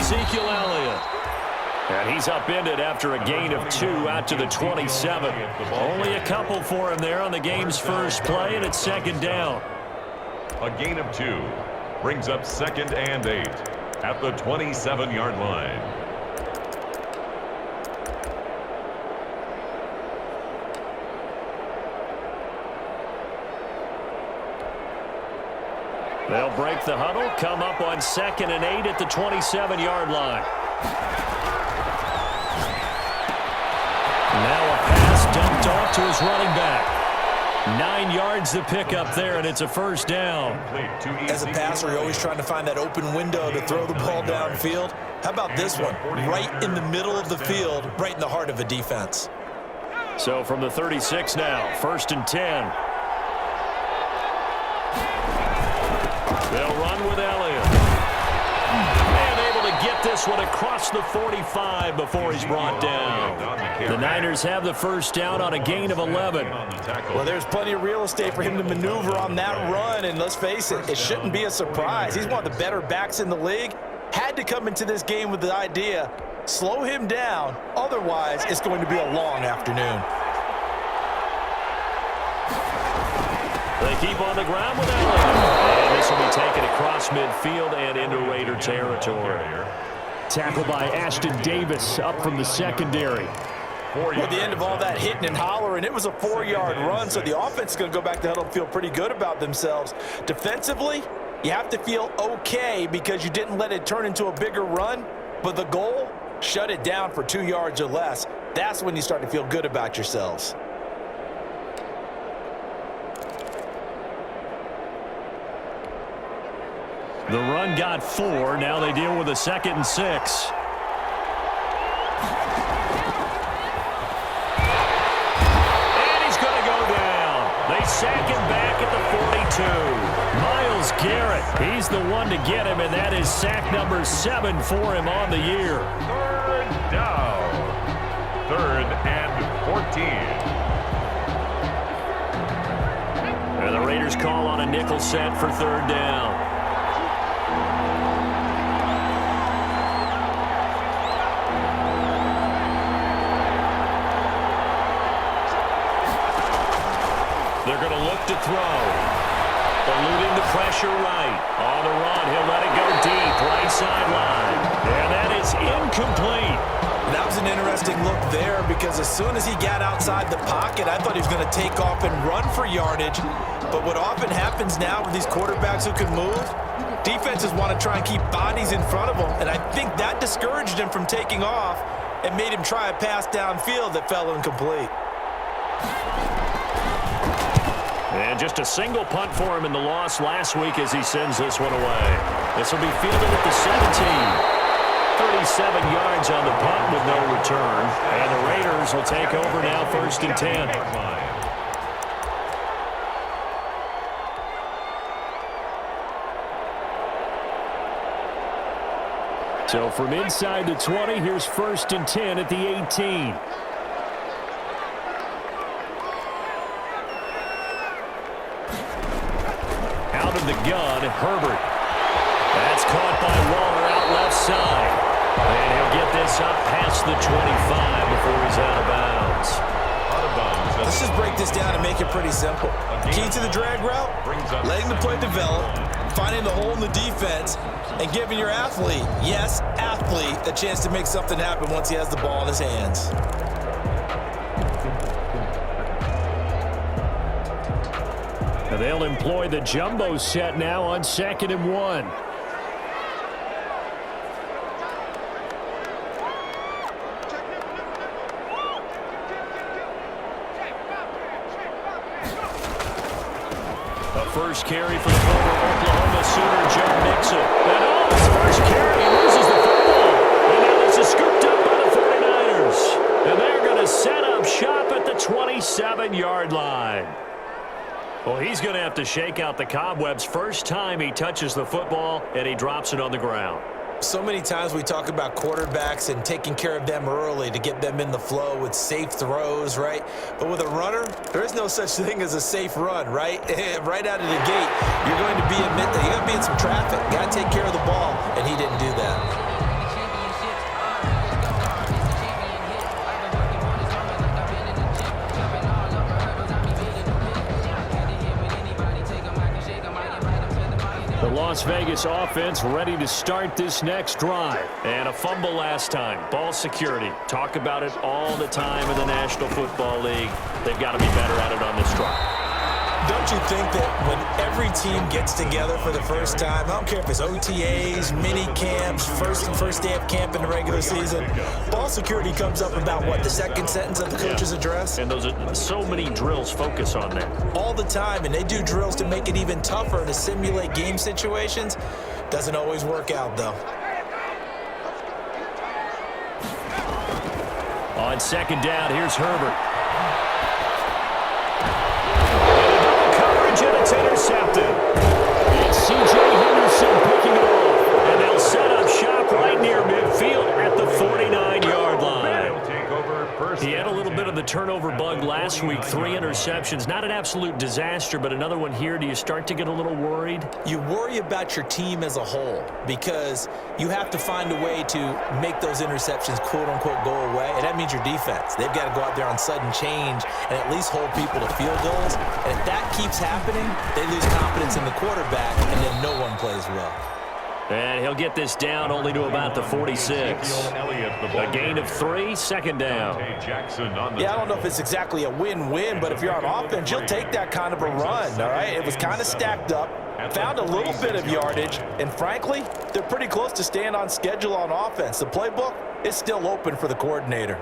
Ezekiel Elliott. And he's upended after a gain of 2 out to the 27. Only a couple for him there on the game's first play, and it's second down. A gain of 2 brings up 2nd and 8 at the 27-yard line. They'll break the huddle, come up on 2nd and 8 at the 27-yard line. Now a pass dumped off to his running back. 9 yards to pick up there, and it's a first down. As a passer, you're always trying to find that open window to throw the ball downfield. How about this one? Right in the middle of the field, right in the heart of a defense. So from the 36 now, 1st and 10. They'll run with Elliott. And able to get this one across the 45 before he's brought down. The Niners have the first down on a gain of 11. Well, there's plenty of real estate for him to maneuver on that run, and let's face it, it shouldn't be a surprise. He's one of the better backs in the league. Had to come into this game with the idea, slow him down, otherwise it's going to be a long afternoon. They keep on the ground with Elliott. And this will be taken across midfield and into Raider territory. Tackled by Ashton Davis up from the secondary. At the end of all that hitting and hollering, it was a 4-yard run, so the offense is going to go back to huddle and feel pretty good about themselves. Defensively, you have to feel okay because you didn't let it turn into a bigger run, but the goal, shut it down for 2 yards or less. That's when you start to feel good about yourselves. The run got 4. Now they deal with a 2nd and 6. They sack him back at the 42. Myles Garrett, he's the one to get him, and that is sack number 7 for him on the year. 3rd down. 3rd and 14. And the Raiders call on a nickel set for 3rd down. They're going to look to throw. Eluding the pressure right. On the run, he'll let it go deep. Right sideline. And that is incomplete. That was an interesting look there because as soon as he got outside the pocket, I thought he was going to take off and run for yardage. But what often happens now with these quarterbacks who can move, defenses want to try and keep bodies in front of them. And I think that discouraged him from taking off and made him try a pass downfield that fell incomplete. And just a single punt for him in the loss last week as he sends this one away. This will be fielded at the 17. 37 yards on the punt with no return. And the Raiders will take over now 1st and 10. So from inside the 20, here's 1st and 10 at the 18. The gun, Herbert. That's caught by Waller out left side. And he'll get this up past the 25 before he's out of bounds. Let's just break this down and make it pretty simple. Key to the drag route, letting the play develop, finding the hole in the defense, and giving your athlete, yes, athlete, a chance to make something happen once he has the ball in his hands. They'll employ the jumbo set now on 2nd and 1. A first carry for the former Oklahoma Sooner, Joe Mixon. And on his first carry, he loses the football. And now this is scooped up by the 49ers. And they're going to set up shop at the 27-yard line. Well, he's going to have to shake out the cobwebs first time he touches the football, and he drops it on the ground. So many times we talk about quarterbacks and taking care of them early to get them in the flow with safe throws, right? But with a runner, there is no such thing as a safe run, right? Right out of the gate, you're going to be in some traffic. Got to take care of the ball, and he didn't do that. Las Vegas offense ready to start this next drive. And a fumble last time. Ball security. Talk about it all the time in the National Football League. They've got to be better at it on this drive. Don't you think that when every team gets together for the first time, I don't care if it's OTAs, mini camps, first day of camp in the regular season, ball security comes up about, what, the second sentence of the coach's address? And those are so many drills focus on that. All the time, and they do drills to make it even tougher to simulate game situations. Doesn't always work out, though. On second down, here's Herbert. And it's intercepted. It's C.J. Henderson picking it off. And they'll set up shop right near midfield at the 49-yard line. He had a little bit of the turnover bug last week. 3 interceptions. Not an absolute disaster, but another one here. Do you start to get a little worried? You worry about your team as a whole because you have to find a way to make those interceptions, quote-unquote, go away, and that means your defense. They've got to go out there on sudden change and at least hold people to field goals. And if that keeps happening, they lose confidence in the quarterback, and then no one plays well. And he'll get this down only to about the 46. A gain of 3, second down. Yeah, I don't know if it's exactly a win-win, but if you're on offense, you'll take that kind of a run, all right? It was kind of stacked up, found a little bit of yardage, and frankly, they're pretty close to staying on schedule on offense. The playbook is still open for the coordinator.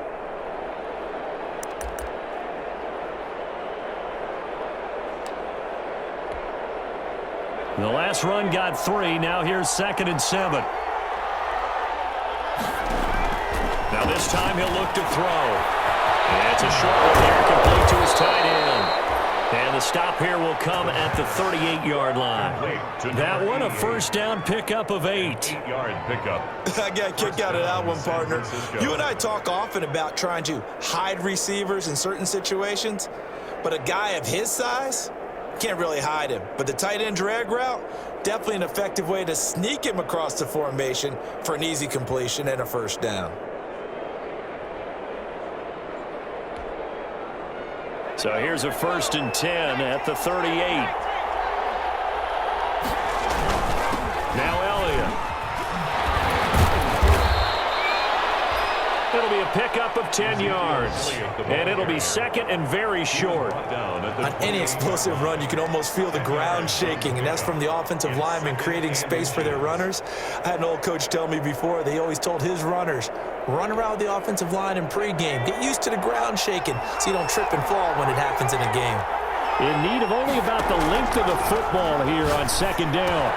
The last run got 3. Now here's 2nd and 7. Now this time he'll look to throw. And it's a short one here, complete to his tight end. And the stop here will come at the 38-yard line. That one, a first down pickup of 8. 8-yard pickup. I got a kick out of that one, partner. You and I talk often about trying to hide receivers in certain situations, but a guy of his size can't really hide him. But the tight end drag route, definitely an effective way to sneak him across the formation for an easy completion and a first down. So here's a 1st and 10 at the 38. Now Elliott. It'll be a pickup of 10 yards. And it'll be 2nd and very short. On any explosive run, you can almost feel the ground shaking, and that's from the offensive linemen creating space for their runners. I had an old coach tell me before, they always told his runners, run around the offensive line in pregame. Get used to the ground shaking so you don't trip and fall when it happens in a game. In need of only about the length of the football here on 2nd down.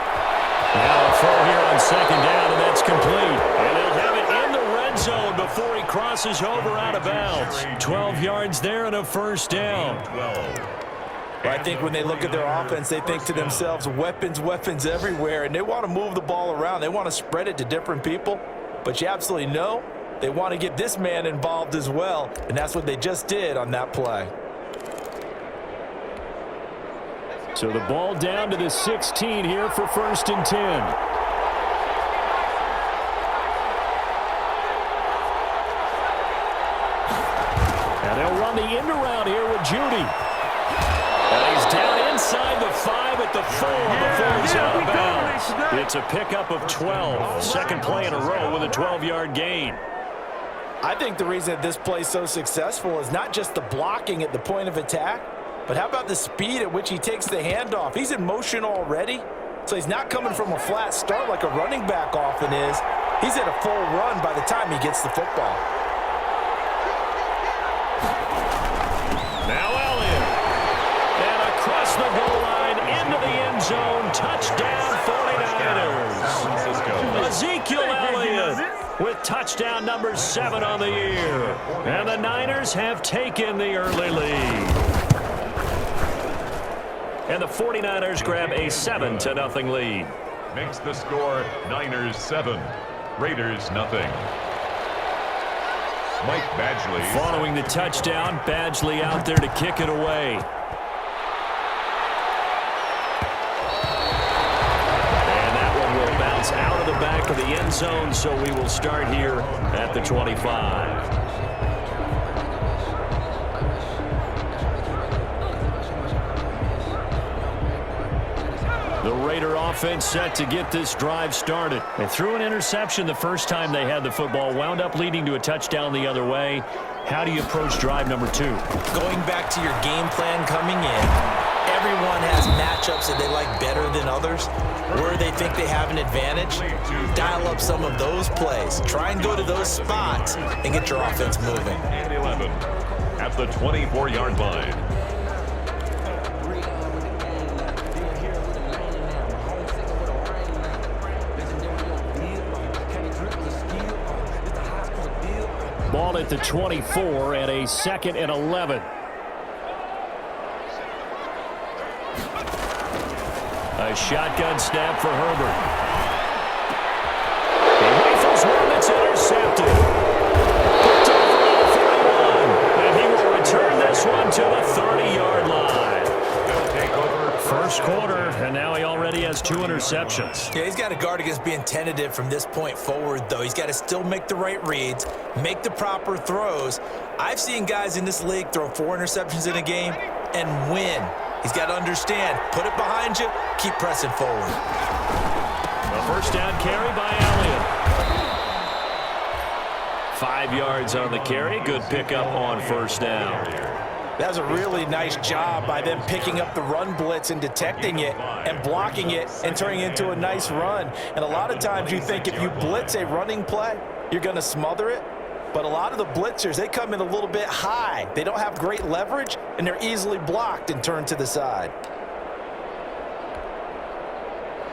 Now a throw here on 2nd down, and that's complete. And they'll have it in the red zone before he crosses over out of bounds. 12 yards there and a first down. I think when they look at their offense, they think to themselves, weapons, weapons everywhere, and they want to move the ball around. They want to spread it to different people, but you absolutely know they want to get this man involved as well, and that's what they just did on that play. So the ball down to the 16 here for 1st and 10. And they'll run the end around here with Judy. And he's down inside the 5 at the 4 before he's out of bounds. It's a pickup of 12. Second play in a row with a 12-yard gain. I think the reason that this play is so successful is not just the blocking at the point of attack, but how about the speed at which he takes the handoff? He's in motion already, so he's not coming from a flat start like a running back often is. He's at a full run by the time he gets the football. Now Elliott. And across the goal line into the end zone. Touchdown 49ers. Ezekiel Elliott with touchdown number 7 on the year. And the Niners have taken the early lead. And the 49ers grab a 7-0 lead. Makes the score Niners 7, Raiders nothing. Mike Badgley. Following the touchdown, Badgley out there to kick it away. And that one will bounce out of the back of the end zone, so we will start here at the 25. The Raider offense set to get this drive started. They threw an interception the first time they had the football, wound up leading to a touchdown the other way. How do you approach drive number 2? Going back to your game plan coming in, everyone has matchups that they like better than others. Where they think they have an advantage, dial up some of those plays. Try and go to those spots and get your offense moving. And 11 at the 24-yard line. Ball at the 24 and a 2nd and 11. A shotgun snap for Herbert. He rifles one that's intercepted. Picked up around 41. And he will return this one to the 30-yard line. They'll take over. First quarter, and now he already has 2 interceptions. Yeah, he's got to guard against being tentative from this point forward, though. He's got to still make the right reads, make the proper throws. I've seen guys in this league throw 4 interceptions in a game and win. He's got to understand, put it behind you, keep pressing forward. A first down carry by Elliott. 5 yards on the carry. Good pickup on first down. That was a really nice job by them picking up the run blitz and detecting it and blocking it and turning it into a nice run. And a lot of times you think if you blitz a running play, you're going to smother it. But a lot of the blitzers, they come in a little bit high. They don't have great leverage, and they're easily blocked and turned to the side.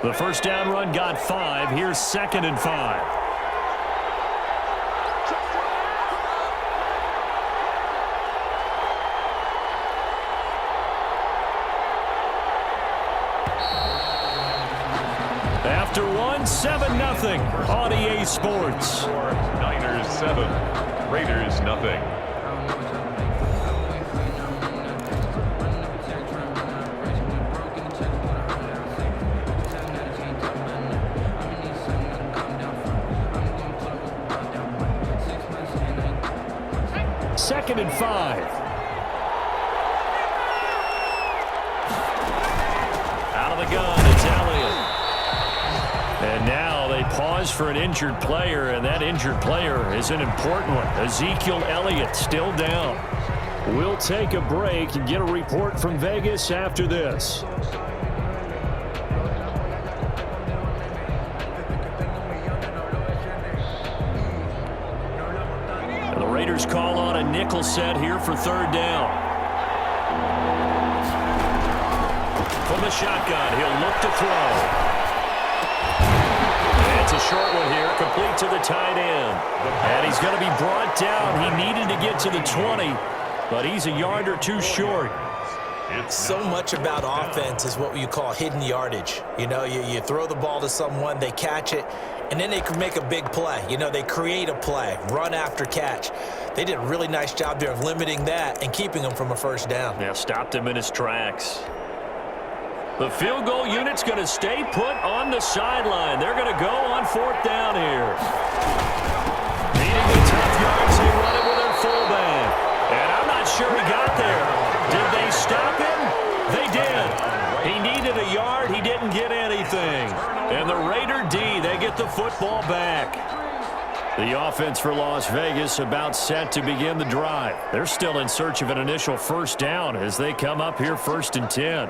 The first down run got 5. Here's 2nd and 5. After 7-0 on EA Sports. Niners 7, Raiders nothing. Second and 5. Out of the gun, it's Elliott. And now they pause for an injured player, and that injured player is an important one. Ezekiel Elliott still down. We'll take a break and get a report from Vegas after this. And the Raiders call on a nickel set here for 3rd down. From the shotgun, he'll look to throw. It's a short one here, complete to the tight end. And he's going to be brought down. He needed to get to the 20, but he's a yard or 2 short. So much about offense is what you call hidden yardage. You know, you throw the ball to someone, they catch it, and then they can make a big play. You know, they create a play, run after catch. They did a really nice job there of limiting that and keeping him from a first down. Yeah, stopped him in his tracks. The field goal unit's going to stay put on the sideline. They're going to go on 4th down here. Needing the tough yards, they run it with their fullback. And I'm not sure he got there. Did they stop him? They did. He needed a yard. He didn't get anything. And the Raider D, they get the football back. The offense for Las Vegas about set to begin the drive. They're still in search of an initial first down as they come up here 1st and 10.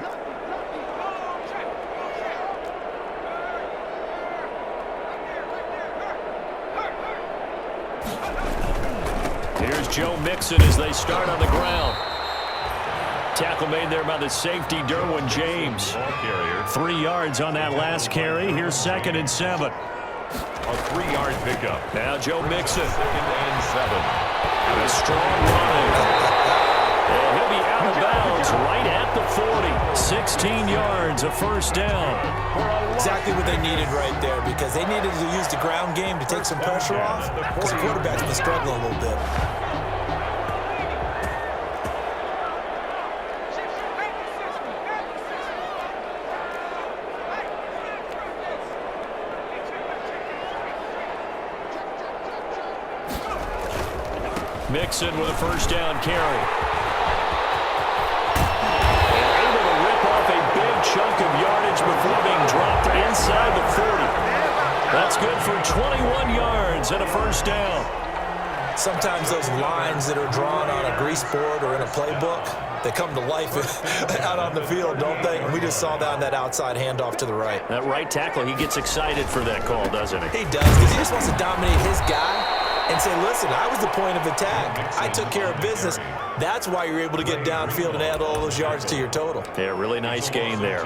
Here's Joe Mixon as they start on the ground. Tackle made there by the safety, Derwin James. 3 yards on that last carry. Here's 2nd and 7. A 3-yard pickup. Now Joe Mixon. 2nd and 7. And a strong run. And he'll be out of bounds right at the 40. 16 yards, a first down. Exactly what they needed right there, because they needed to use the ground game to take some pressure off, because the quarterback's been struggling a little bit. Mixon with a first down carry. And able to rip off a big chunk of yardage before being dropped. That's good for 21 yards and a first down. Sometimes those lines that are drawn on a grease board or in a playbook, they come to life out on the field, don't they? And we just saw that on that outside handoff to the right. That right tackle, he gets excited for that call, doesn't he? He does, because he just wants to dominate his guy and say, listen, I was the point of attack. I took care of business. That's why you're able to get downfield and add all those yards to your total. Yeah, really nice gain there.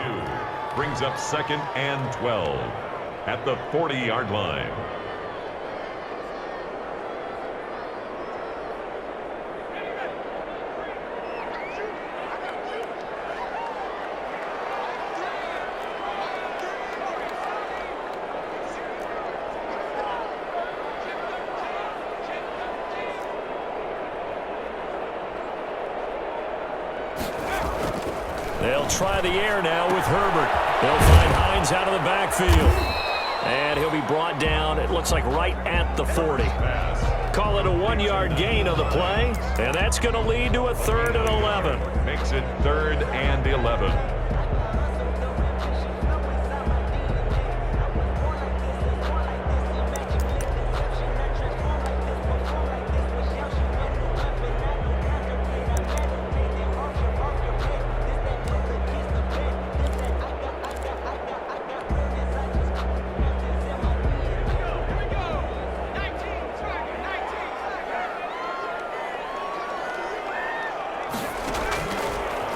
Brings up 2nd and 12 at the 40-yard line. They'll try the air now with Herbert. They'll find Hines out of the backfield. And he'll be brought down, it looks like right at the 40. Call it a 1-yard gain on the play. And that's going to lead to a 3rd and 11. Makes it 3rd and 11.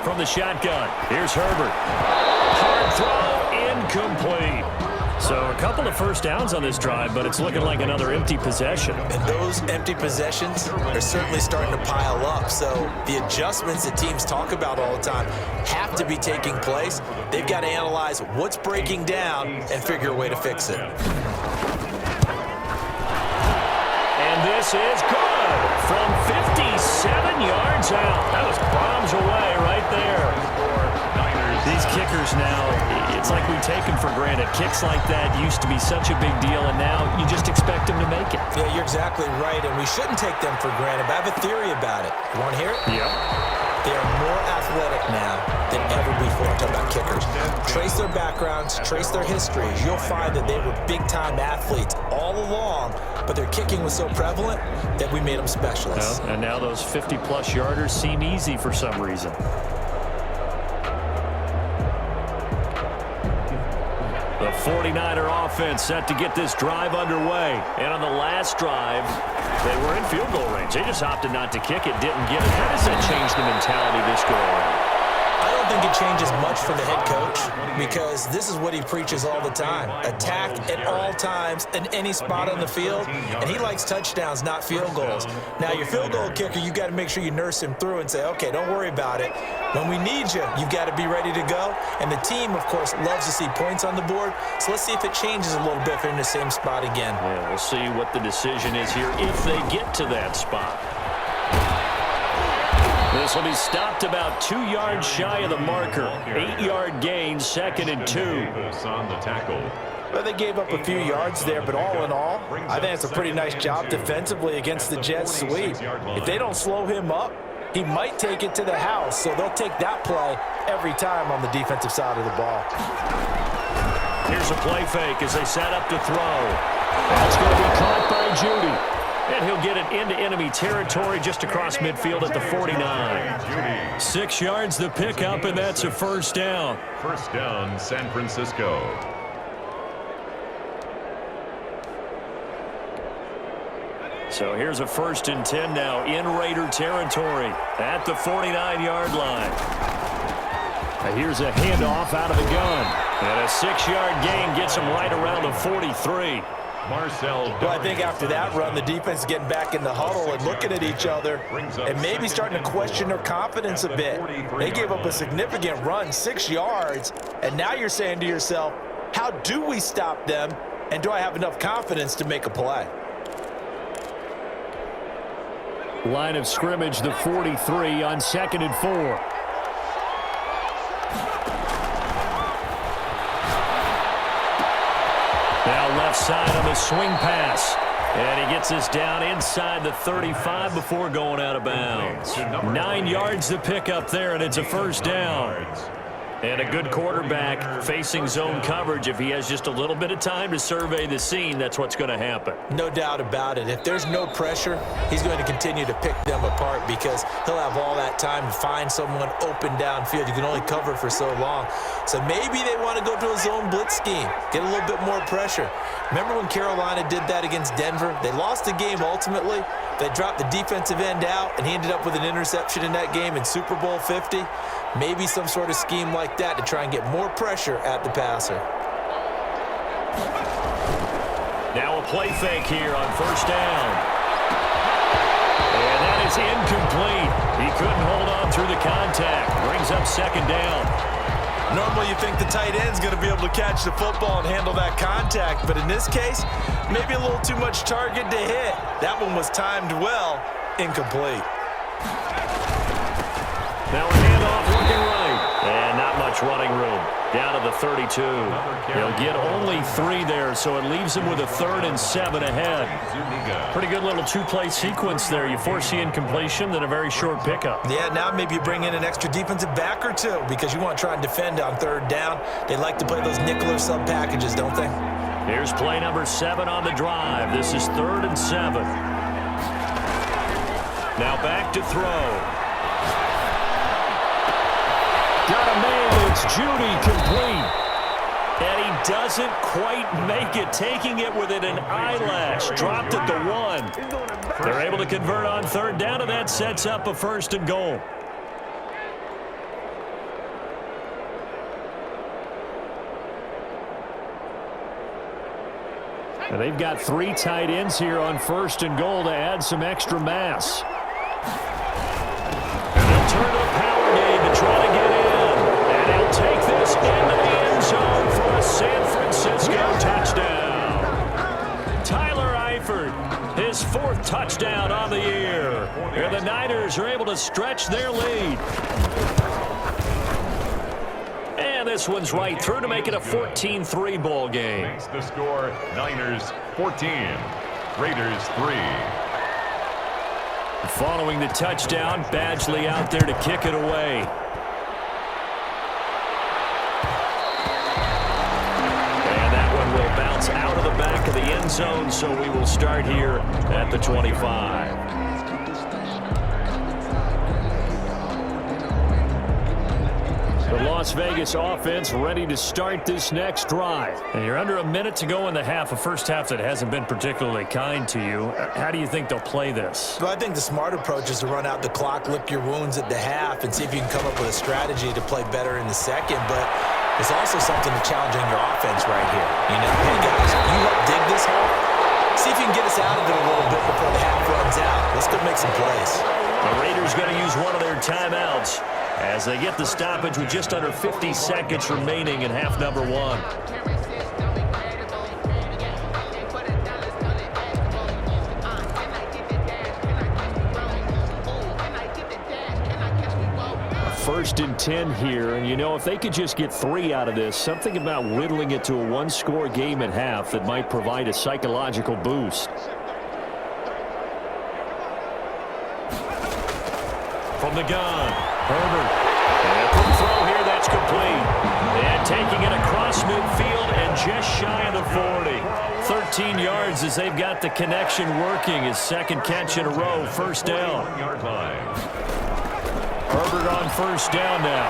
From the shotgun, here's Herbert. Hard throw, incomplete. So a couple of first downs on this drive, but it's looking like another empty possession. And those empty possessions are certainly starting to pile up. So the adjustments that teams talk about all the time have to be taking place. They've got to analyze what's breaking down and figure a way to fix it. And this is good from 57 yards out. That was bombs away right there. These kickers now, it's like we take them for granted. Kicks like that used to be such a big deal, and now you just expect them to make it. Yeah, you're exactly right, and we shouldn't take them for granted, but I have a theory about it. You want to hear it? Yeah. They are more athletic now than ever before. I'm talking about kickers. Trace their backgrounds, trace their histories. You'll find that they were big-time athletes all along, but their kicking was so prevalent that we made them specialists. And now those 50-plus yarders seem easy for some reason. The 49er offense set to get this drive underway. And on the last drive, they were in field goal range. They just opted not to kick it, didn't get it. How does that change the mentality this go around? I don't think it changes much for the head coach because this is what he preaches all the time. Attack at all times in any spot on the field, and he likes touchdowns, not field goals. Now, your field goal kicker, you got to make sure you nurse him through and say, okay, don't worry about it. When we need you, you've got to be ready to go. And the team, of course, loves to see points on the board. So let's see if it changes a little bit if they're in the same spot again. Yeah, we'll see what the decision is here if they get to that spot. This will be stopped about 2 yards shy of the marker. 8-yard gain, 2nd and 2. On the tackle. Well, they gave up a few yards there, but all in all, I think it's a pretty nice job defensively against the Jets sweep. If they don't slow him up, he might take it to the house, so they'll take that play every time on the defensive side of the ball. Here's a play fake as they set up to throw. That's going to be caught by Judy. And he'll get it into enemy territory just across midfield at the 49. 6 yards the pickup, and that's a first down. First down, San Francisco. So here's a 1st and 10 now in Raider territory at the 49-yard line. Now here's a handoff out of the gun. And a 6-yard gain gets him right around the 43. Well, I think after that run, the defense is getting back in the huddle and looking at each other and maybe starting to question their confidence a bit. They gave up a significant run, 6 yards, and now you're saying to yourself, how do we stop them, and do I have enough confidence to make a play? Line of scrimmage, the 43 on 2nd and 4. Now left side on the swing pass. And he gets this down inside the 35 before going out of bounds. 9 yards to pick up there, and it's a first down. And a good quarterback facing zone coverage, if he has just a little bit of time to survey the scene, that's what's going to happen. No doubt about it. If there's no pressure, he's going to continue to pick them apart because he'll have all that time to find someone open downfield. You can only cover for so long. So maybe they want to go to a zone blitz scheme, get a little bit more pressure. Remember when Carolina did that against Denver? They lost the game ultimately. They dropped the defensive end out, and he ended up with an interception in that game in Super Bowl 50. Maybe some sort of scheme like that to try and get more pressure at the passer. Now a play fake here on first down. And that is incomplete. He couldn't hold on through the contact. Brings up second down. Normally you think the tight end's going to be able to catch the football and handle that contact, but in this case, maybe a little too much target to hit. That one was timed well, incomplete. Now a handoff looking right. And not much running room. Down to the 32. He'll get only 3 there, so it leaves him with a 3rd and 7 ahead. Pretty good little two-play sequence there. You force the incompletion, then a very short pickup. Yeah, now maybe you bring in an extra defensive back or two because you want to try and defend on 3rd down. They like to play those nickel or sub packages, don't they? Here's play number 7 on the drive. This is 3rd and 7. Now back to throw. Got a man, it's Judy, complete. And he doesn't quite make it, taking it within an eyelash. Dropped at the 1. They're able to convert on 3rd down, and that sets up a 1st and goal. And they've got 3 tight ends here on 1st and goal to add some extra mass. And they'll turn to the power game to try to get in. And he'll take this into the end zone for a San Francisco touchdown. Tyler Eifert, his 4th touchdown on the year. And the Niners are able to stretch their lead. And this one's right through to make it a 14-3 ball game. Makes the score Niners 14, Raiders 3. Following the touchdown, Badgley out there to kick it away. And that one will bounce out of the back of the end zone, so we will start here at the 25. The Las Vegas offense ready to start this next drive. And you're under a minute to go in the half, a first half that hasn't been particularly kind to you. How do you think they'll play this? Well, I think the smart approach is to run out the clock, lick your wounds at the half, and see if you can come up with a strategy to play better in the second. But there's also something to challenging your offense right here. You know, hey guys, you help dig this hole. See if you can get us out of it a little bit before the half runs out. Let's go make some plays. The Raiders going to use one of their timeouts as they get the stoppage with just under 50 seconds remaining in half number 1. First and 10 here, and you know, if they could just get 3 out of this, something about whittling it to a 1-score game at half that might provide a psychological boost. From the gun, Herbert. And from throw here, that's complete. And taking it across midfield and just shy of the 40. 13 yards as they've got the connection working. His 2nd catch in a row, first down. Herbert on first down now.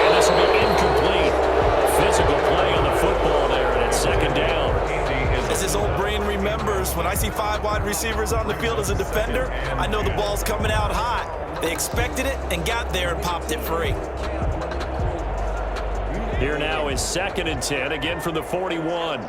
And this will be incomplete. Physical play on the football there, and it's 2nd down. As his old brain remembers, when I see 5 wide receivers on the field as a defender, I know the ball's coming out hot. They expected it and got there and popped it free. Here now is 2nd and 10, again from the 41.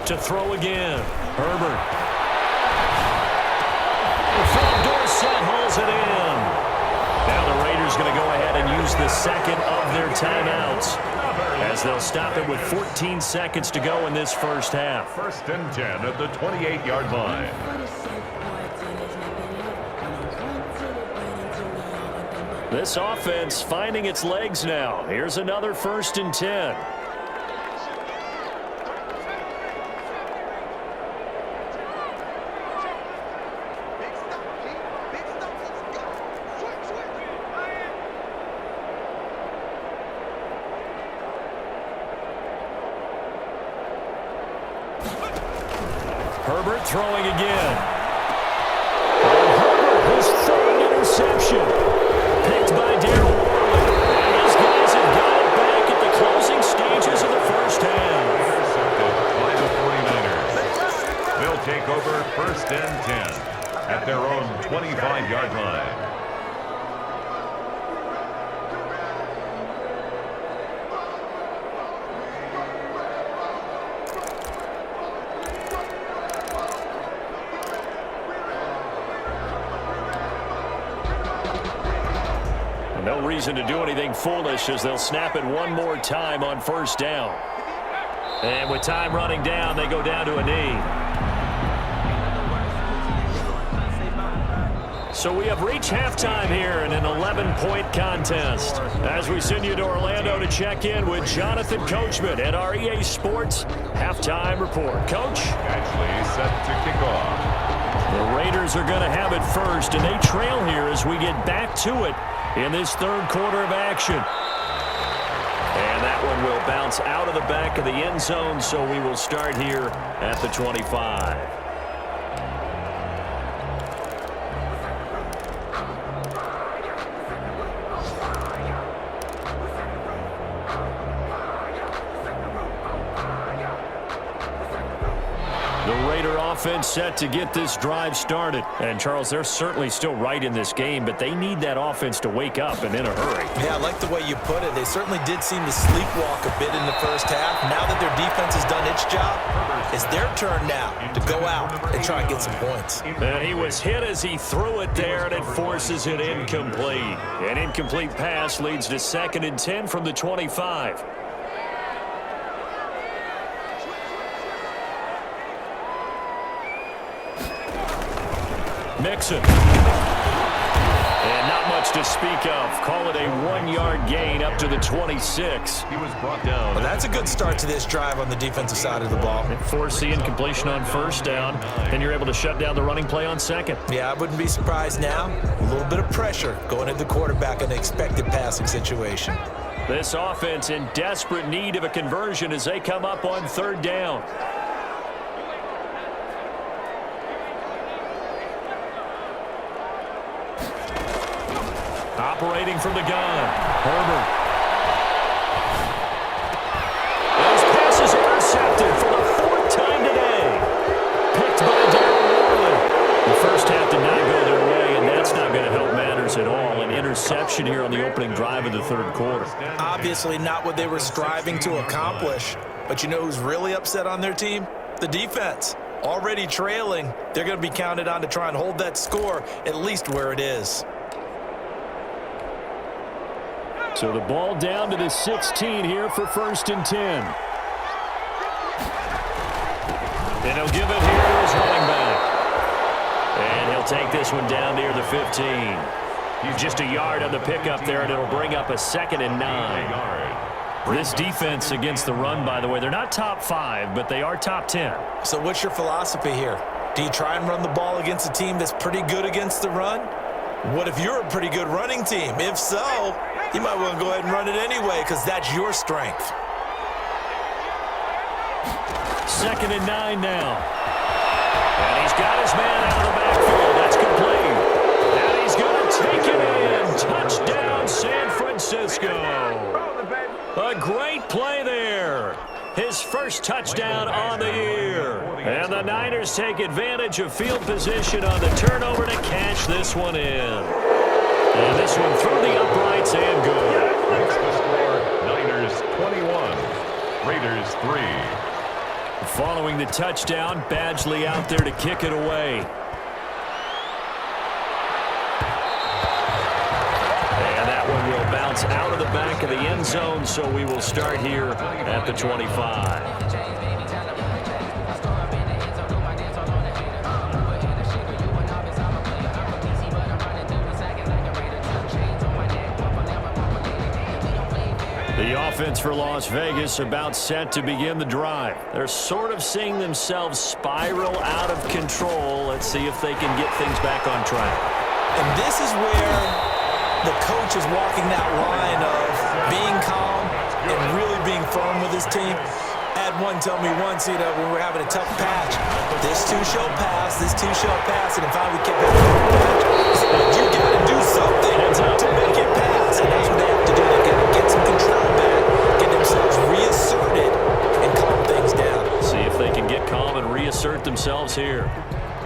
To throw again, Herbert. From Dorsett holds it in. Now the Raiders going to go ahead and use the 2nd of their timeouts as they'll stop it with 14 seconds to go in this first half. 1st and 10 at the 28-yard line. This offense finding its legs now. Here's another 1st and 10. Herbert throwing again. And Herbert, his 3rd interception. Picked by Darryl Worley. And these guys have got it back at the closing stages of the first half. Intercepted by the 49ers. They'll take over 1st and 10 at their own 25-yard line. No reason to do anything foolish as they'll snap it one more time on 1st down. And with time running down, they go down to a knee. So we have reached halftime here in an 11-point contest. As we send you to Orlando to check in with Jonathan Coachman at our EA Sports Halftime Report. Coach? Actually set to kick off. The Raiders are going to have it first, and they trail here as we get back to it in this 3rd quarter of action. And that one will bounce out of the back of the end zone, so we will start here at the 25. The Raider offense set to get this drive started. And, Charles, they're certainly still right in this game, but they need that offense to wake up and in a hurry. Yeah, I like the way you put it. They certainly did seem to sleepwalk a bit in the first half. Now that their defense has done its job, it's their turn now to go out and try and get some points. And he was hit as he threw it there, and it forces it incomplete. An incomplete pass leads to 2nd and 10 from the 25. Mixon. And not much to speak of. Call it a 1-yard gain up to the 26. He was brought down. Well, that's a good start to this drive on the defensive side of the ball. Force the incompletion on 1st down, and you're able to shut down the running play on 2nd. Yeah, I wouldn't be surprised now. A little bit of pressure going at the quarterback in an expected passing situation. This offense in desperate need of a conversion as they come up on 3rd down. Operating from the gun, Herbert. Those passes intercepted for the 4th time today. Picked by Darryl Worley. The first half did not go their way, and that's not going to help matters at all. An interception here on the opening drive of the 3rd quarter. Obviously not what they were striving to accomplish. But you know who's really upset on their team? The defense. Already trailing, they're going to be counted on to try and hold that score at least where it is. So the ball down to the 16 here for 1st and 10. And he'll give it here to his running back. And he'll take this one down near the 15. Just a yard on the pickup there, and it'll bring up a 2nd and 9. This defense against the run, by the way, they're not top 5, but they are top 10. So what's your philosophy here? Do you try and run the ball against a team that's pretty good against the run? What if you're a pretty good running team? If so, you might want to go ahead and run it anyway because that's your strength. 2nd and 9 now. And he's got his man out of the backfield. That's complete. And he's going to take it in. Touchdown, San Francisco. A great play there. His first touchdown on the year. And the Niners take advantage of field position on the turnover to catch this one in. And this one through the uprights and good. Makes the score Niners 21, Raiders 3. Following the touchdown, Badgley out there to kick it away. And that one will bounce out of the back of the end zone, so we will start here at the 25. The offense for Las Vegas about set to begin the drive. They're sort of seeing themselves spiral out of control. Let's see if they can get things back on track. And this is where the coach is walking that line of being calm and really being firm with his team. I had one tell me once, when we were having a tough patch, this too shall pass, and if I would get back on the patch, he said, you got to do something to make it pass, and that's what they have to do. They've got to get some control back, get themselves reasserted, and calm things down. See if they can get calm and reassert themselves here.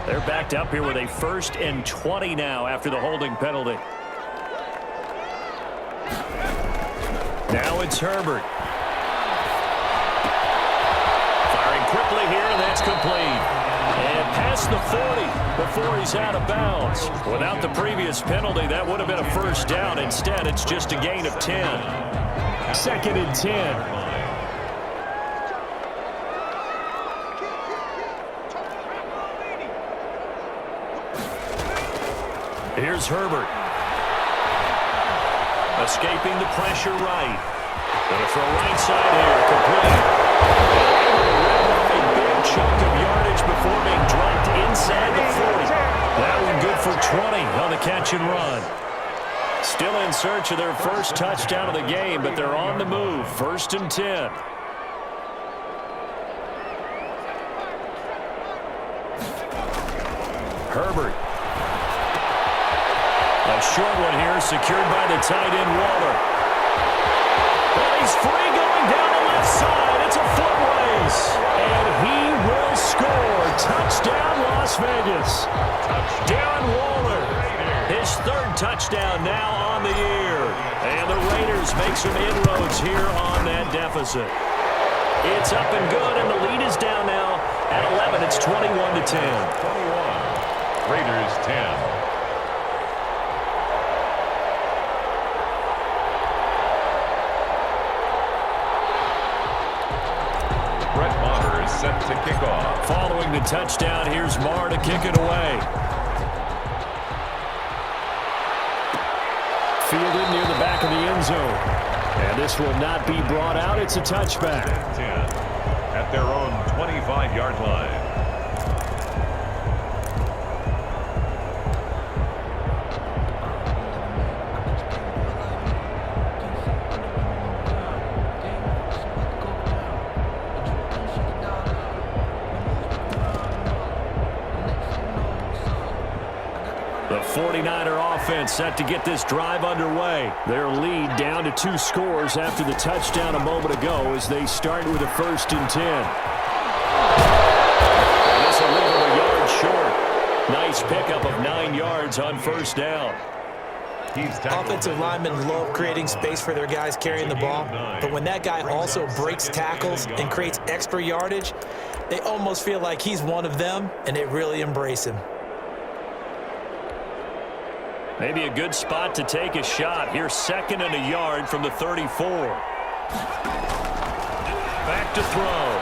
They're backed up here with a 1st and 20 now after the holding penalty. Now it's Herbert. Firing quickly here, and that's complete. And past the 40 before he's out of bounds. Without the previous penalty, that would have been a first down. Instead, it's just a gain of 10. 2nd and 10. Here's Herbert. Escaping the pressure right. Gonna throw right side here. Complete. A big chunk of yardage before being dropped inside the 40. That one good for 20 on the catch and run. Still in search of their first touchdown of the game, but they're on the move. 1st and 10. Herbert. A short one here, secured by the tight end, Waller. But he's free going down the left side. It's a foot race. And he will score. Touchdown, Las Vegas. Darren Waller, his 3rd touchdown now on the year. And the Raiders make some inroads here on that deficit. It's up and good, and the lead is down now at 11. It's 21-10. 21. Raiders 10. Set to kick off. Following the touchdown, here's Marr to kick it away. Fielded near the back of the end zone. And this will not be brought out. It's a touchback. 10 at their own 25-yard line. The 49er offense set to get this drive underway. Their lead down to 2 scores after the touchdown a moment ago as they start with a 1st and 10. And this will leave them a yard short. Nice pickup of 9 yards on 1st down. Offensive linemen love creating space for their guys carrying the ball, but when that guy also breaks tackles and creates extra yardage, they almost feel like he's one of them, and they really embrace him. Maybe a good spot to take a shot. Here's 2nd and a yard from the 34. Back to throw.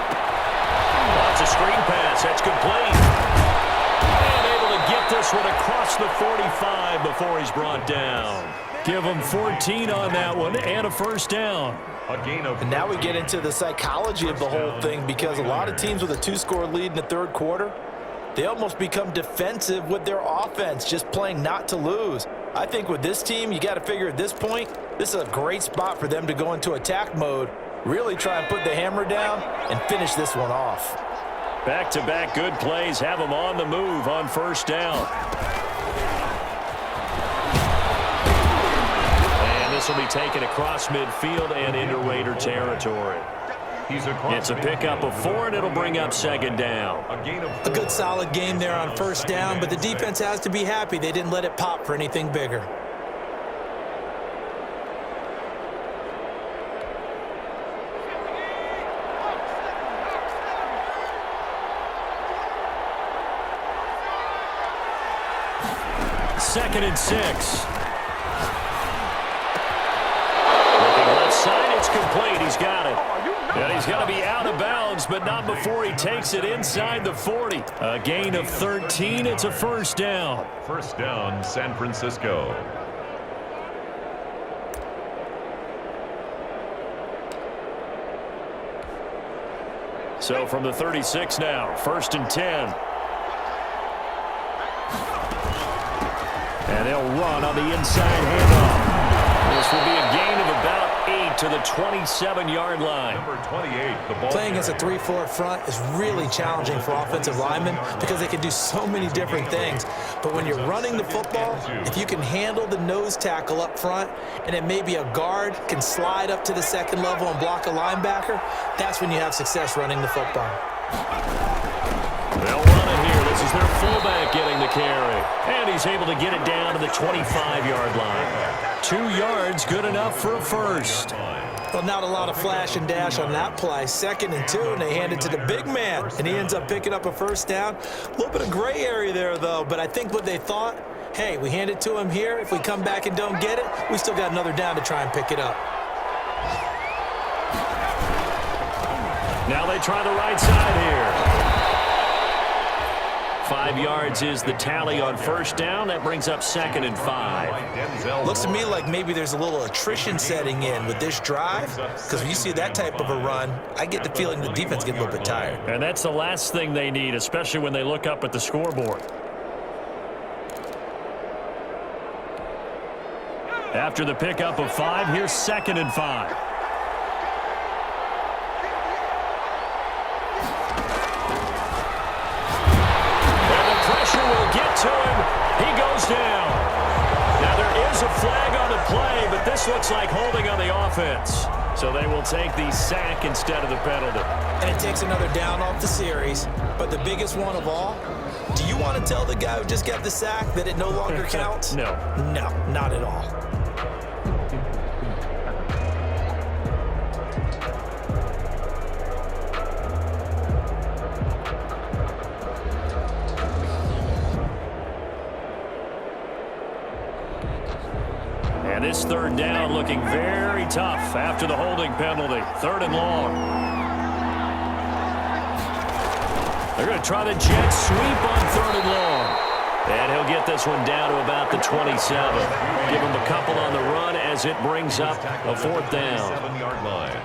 Lots of screen pass. That's complete. And able to get this one across the 45 before he's brought down. Give him 14 on that one and a 1st down. And now we get into the psychology of the whole thing, because a lot of teams with a 2-score lead in the 3rd quarter, they almost become defensive with their offense, just playing not to lose. I think with this team, you got to figure at this point, this is a great spot for them to go into attack mode, really try and put the hammer down and finish this one off. Back-to-back good plays have them on the move on 1st down. And this will be taken across midfield and into Raider territory. It's a pickup of 4, and it'll bring up 2nd down. A good solid game there on 1st down, but the defense has to be happy they didn't let it pop for anything bigger. Second and 6. Looking left side, it's complete. He's got it. And he's going to be out of bounds, but not before he takes it inside the 40. A gain of 13. It's a 1st down. 1st down, San Francisco. So from the 36 now, 1st and 10. And they'll run on the inside handoff. This will be a gain of about 8 to the 27-yard line. Number 28, the ball. Playing against a 3-4 front is really challenging for offensive linemen because they can do so many different things. But when you're running the football, if you can handle the nose tackle up front and then maybe a guard can slide up to the second level and block a linebacker, that's when you have success running the football. They'll run it here. This is their fullback getting the carry. And he's able to get it down to the 25-yard line. 2 yards, good enough for a first. Well, not a lot of flash and dash on that play. 2nd and 2, and they hand it to the big man, and he ends up picking up a first down. A little bit of gray area there, though, but I think what they thought, hey, we hand it to him here. If we come back and don't get it, we still got another down to try and pick it up. Now they try the right side here. 5 yards is the tally on first down. That brings up 2nd and 5. Looks to me like maybe there's a little attrition setting in with this drive, because when you see that type of a run, I get the feeling the defense gets a little bit tired. And that's the last thing they need, especially when they look up at the scoreboard. After the pickup of 5, here's 2nd and 5. Will get to him. He goes down. Now there is a flag on the play, but this looks like holding on the offense. So they will take the sack instead of the penalty. And it takes another down off the series. But the biggest one of all, do you want to tell the guy who just got the sack that it no longer counts? No. No, not at all. And this 3rd down looking very tough after the holding penalty. 3rd and long. They're going to try the jet sweep on 3rd and long. And he'll get this one down to about the 27. Give him a couple on the run as it brings up a 4th down. 7-yard line.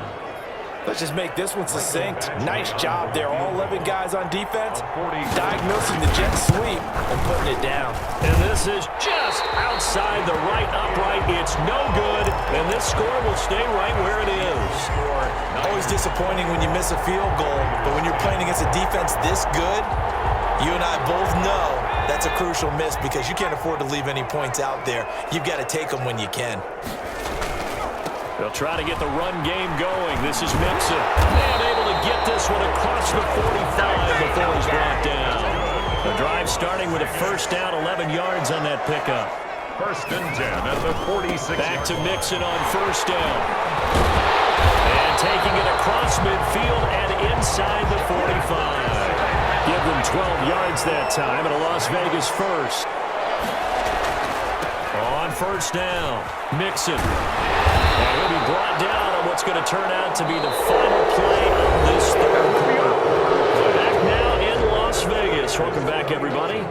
Let's just make this one succinct. Nice job there, all 11 guys on defense, diagnosing the jet sweep and putting it down. And this is just outside the right upright. It's no good, and this score will stay right where it is. Always disappointing when you miss a field goal, but when you're playing against a defense this good, you and I both know that's a crucial miss because you can't afford to leave any points out there. You've got to take them when you can. They'll try to get the run game going. This is Mixon. And able to get this one across the 45 before he's brought down. The drive starting with a first down, 11 yards on that pickup. 1st and 10 at the 46. Back to Mixon on first down. And taking it across midfield and inside the 45. Give them 12 yards that time and a Las Vegas first. On first down, Mixon. And he'll be brought down on what's going to turn out to be the final play of this 3rd quarter. Back now in Las Vegas. Welcome back, everybody.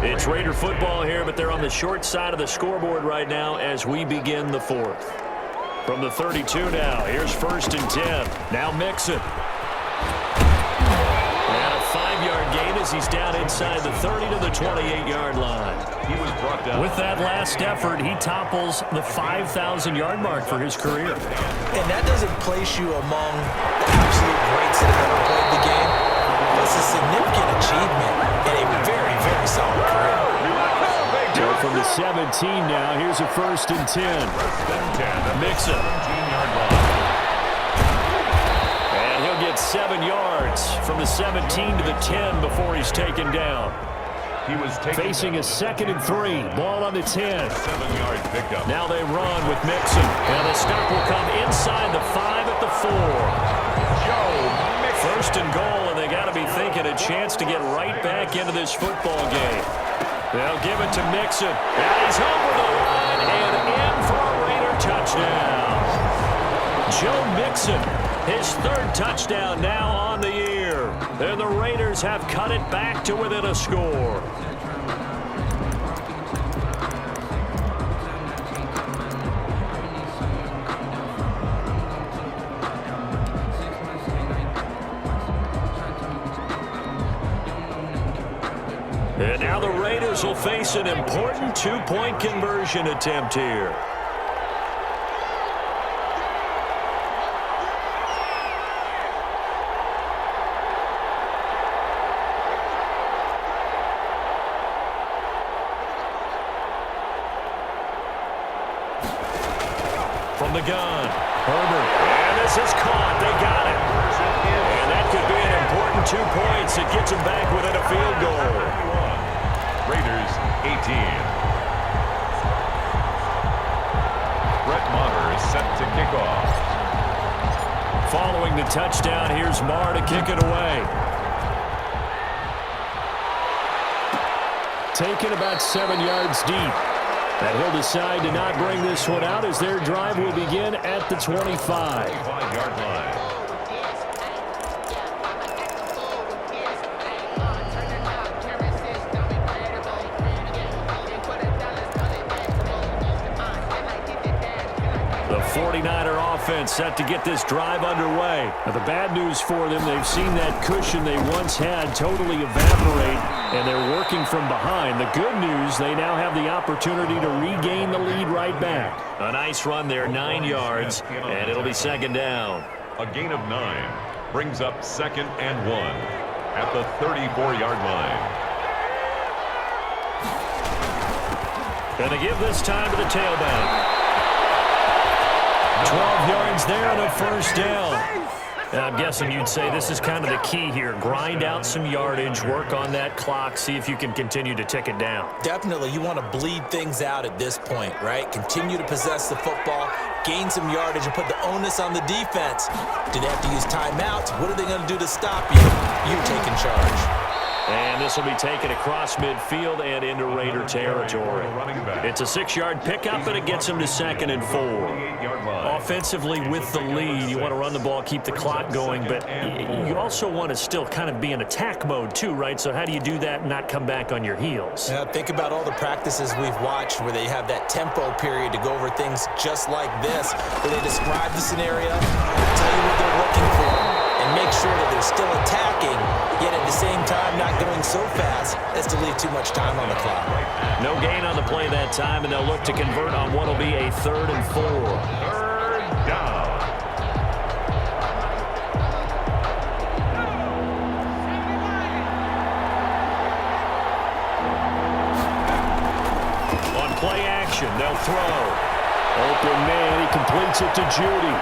It's Raider football here, but they're on the short side of the scoreboard right now as we begin the 4th. From the 32 now, here's 1st and 10. Now Mixon. And a 5-yard gain as he's down inside the 30 to the 28-yard line. He was brought down. With that last effort, he topples the 5,000-yard mark for his career. And that doesn't place you among the absolute greats that have ever played the game. That's a significant achievement and a very, very solid career. So from the 17 now, here's a 1st and 10. Mixon. 17-yard line. And he'll get 7 yards from the 17 to the 10 before he's taken down. He was facing a 2nd and 3. Ball on the 10. 7-yard pickup. Now they run with Mixon. And the stop will come inside the 5 at the 4. First and goal, and they got to be thinking a chance to get right back into this football game. They'll give it to Mixon. And he's over the line and in for a Raider touchdown. Joe Mixon, his 3rd touchdown now on the year. And the Raiders have cut it back to within a score. will face an important two-point conversion attempt here. From the gun, Herbert, and this is caught. They got it. And that could be an important 2 points. It gets them back within a field goal. Raiders 18. Brett Maher is set to kick off. Following the touchdown, here's Maher to kick it away. Taken about 7 yards deep. And he'll decide to not bring this one out as their drive will begin at the 25. 25-yard line. The 49er offense set to get this drive underway. Now, the bad news for them, they've seen that cushion they once had totally evaporate, and they're working from behind. The good news, they now have the opportunity to regain the lead right back. A nice run there, 9 yards, and it'll be second down. A gain of 9 brings up 2nd and 1 at the 34-yard line. Gonna give this time to the tailback. 12 yards there and a first down. Now, I'm guessing you'd say this is kind of the key here. Grind out some yardage, work on that clock, see if you can continue to tick it down. Definitely, you want to bleed things out at this point, right? Continue to possess the football, gain some yardage, and put the onus on the defense. Do they have to use timeouts? What are they going to do to stop you? You're taking charge. And this will be taken across midfield and into Raider territory. It's a 6-yard pickup, and it gets them to 2nd and 4. Offensively, with the lead, you want to run the ball, keep the clock going, but you also want to still kind of be in attack mode too, right? So how do you do that and not come back on your heels? Yeah, think about all the practices we've watched where they have that tempo period to go over things just like this, where they describe the scenario, tell you what they're looking for, and make sure that they're still attacking, yet at the same time not going so fast as to leave too much time on the clock. No gain on the play that time, and they'll look to convert on what will be a 3rd and 4. Third down. On play action, they'll throw. Open man, he completes it to Judy.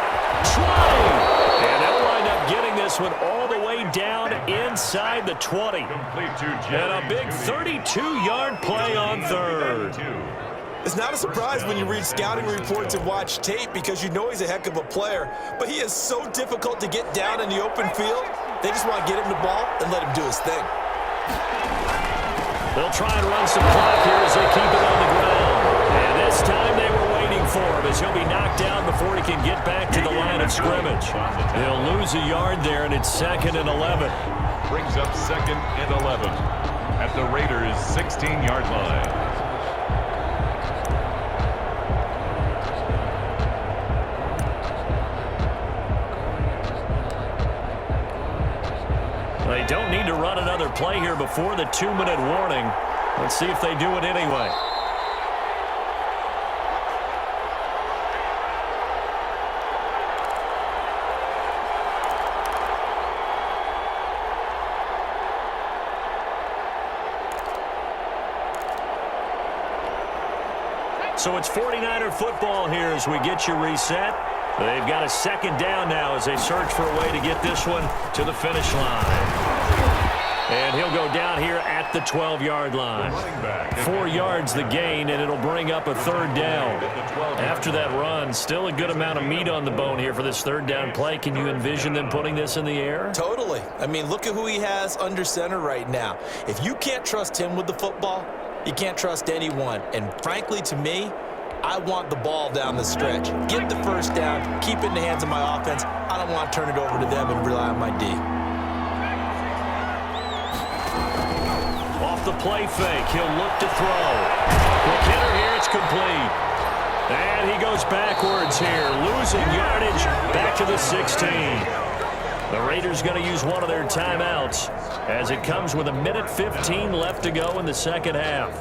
Try! And they'll wind up getting this one all the way down inside the 20. And a big 32-yard play on 3rd. It's not a surprise when you read scouting reports and watch tape because you know he's a heck of a player, but he is so difficult to get down in the open field. They just want to get him the ball and let him do his thing. They'll try and run some clock here as they keep it on the ground. And this time they were waiting for him as he'll be knocked down before he can get back to the line of scrimmage. They'll lose a yard there, and it's 2nd and 11. Brings up 2nd and 11 at the Raiders' 16-yard line. They don't need to run another play here before the 2-minute warning. Let's see if they do it anyway. So it's 49er football here as we get you reset. They've got a 2nd down now as they search for a way to get this one to the finish line. And he'll go down here at the 12-yard line. 4 yards the gain, and it'll bring up a 3rd down. After that run, still a good amount of meat on the bone here for this 3rd down play. Can you envision them putting this in the air? Totally. I mean, look at who he has under center right now. If you can't trust him with the football, you can't trust anyone. And frankly, to me, I want the ball down the stretch. Get the first down, keep it in the hands of my offense. I don't want to turn it over to them and rely on my D. Off the play fake, he'll look to throw. Quick hitter here, it's complete. And he goes backwards here, losing yardage back to the 16. The Raiders going to use one of their timeouts as it comes with 1:15 left to go in the second half.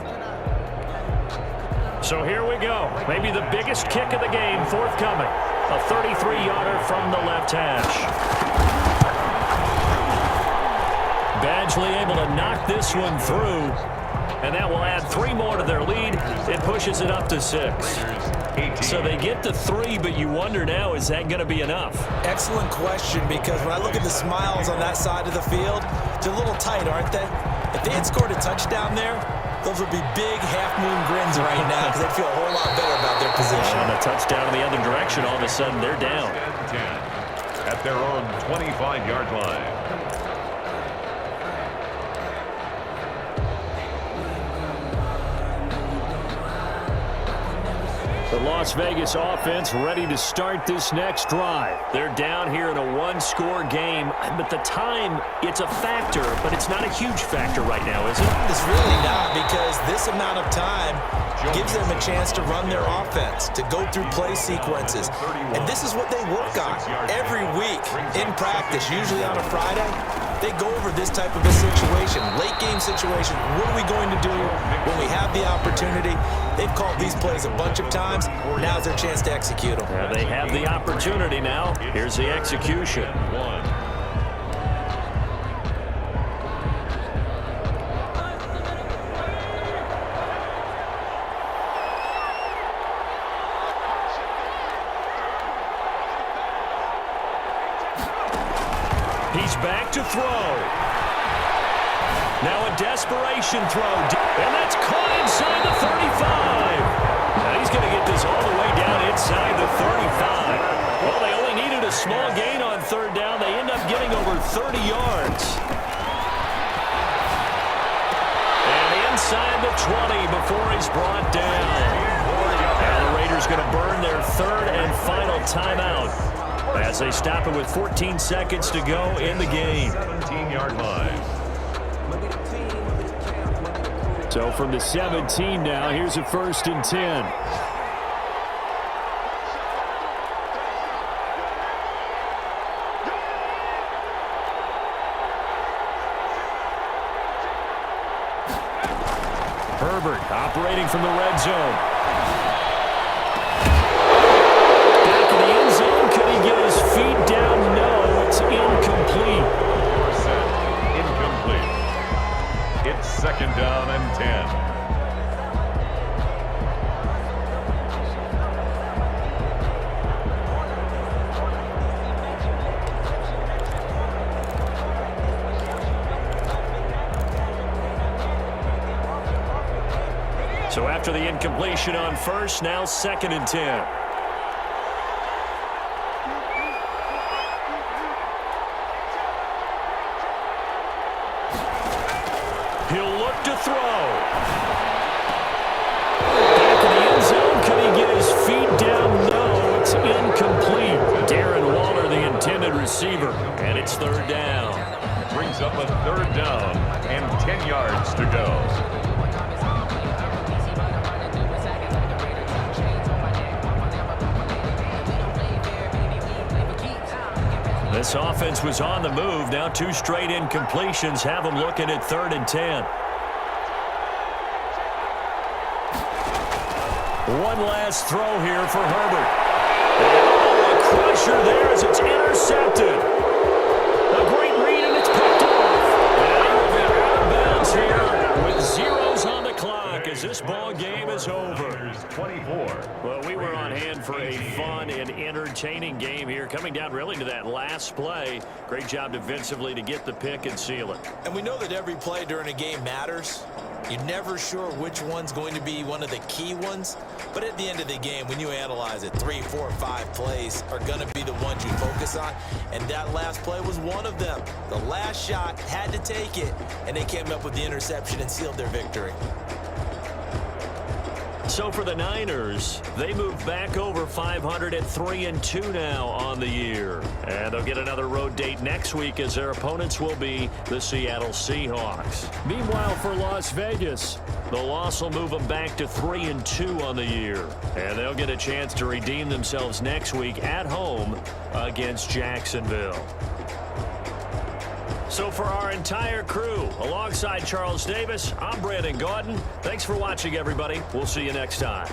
So here we go. Maybe the biggest kick of the game forthcoming. A 33-yarder from the left hash. Badgley able to knock this one through, and that will add 3 more to their lead. It pushes it up to 6. So they get to 3, but you wonder now, is that going to be enough? Excellent question, because when I look at the smiles on that side of the field, they're a little tight, aren't they? If they had scored a touchdown there, those would be big half-moon grins right now because they'd feel a whole lot better about their position. On a touchdown in the other direction, all of a sudden they're down. At their own 25-yard line. The Las Vegas offense ready to start this next drive. They're down here in a 1-score game, but the time, it's a factor, but it's not a huge factor right now, is it? It's really not, because this amount of time gives them a chance to run their offense, to go through play sequences. And this is what they work on every week in practice, usually on a Friday. They go over this type of a situation, late game situation. What are we going to do when we have the opportunity? They've called these plays a bunch of times. Now's their chance to execute them. Yeah, they have the opportunity now. Here's the execution. He's back to throw. Now a desperation throw. And that's caught inside the 35. Now he's going to get this all the way down inside the 35. Well, they only needed a small gain on third down. They end up getting over 30 yards. And inside the 20 before he's brought down. Now the Raiders going to burn their third and final timeout as they stop it with 14 seconds to go in the game. 17-yard line. So from the 17 now, here's a 1st and 10. Herbert operating from the red zone. Back in the end zone. Could he get his feet down? No, it's incomplete. Incomplete. It's 2nd down and 10. So after the incompletion on first, now 2nd and 10. He'll look to throw. Back in the end zone. Can he get his feet down? No, it's incomplete. Darren Waller, the intended receiver, and it's 3rd down. Brings up a 3rd down and 10 yards to go. This offense was on the move. Now 2 straight incompletions have them looking at 3rd and 10. One last throw here for Herbert. Oh, a crusher there as it's intercepted. A great read, and it's picked off. And he will get out of bounds here with zeros on the clock as this ball game is over. 24. Well, we were on hand for a fun and entertaining game here, coming down really to that last play. Great job defensively to get the pick and seal it. And we know that every play during a game matters. You're never sure which one's going to be one of the key ones. But at the end of the game, when you analyze it, 3, 4, 5 plays are going to be the ones you focus on. And that last play was one of them. The last shot had to take it, and they came up with the interception and sealed their victory. So for the Niners, they move back over 500 at 3-2 now on the year. And they'll get another road date next week as their opponents will be the Seattle Seahawks. Meanwhile, for Las Vegas, the loss will move them back to 3-2 on the year. And they'll get a chance to redeem themselves next week at home against Jacksonville. So for our entire crew, alongside Charles Davis, I'm Brandon Gaudin. Thanks for watching, everybody. We'll see you next time.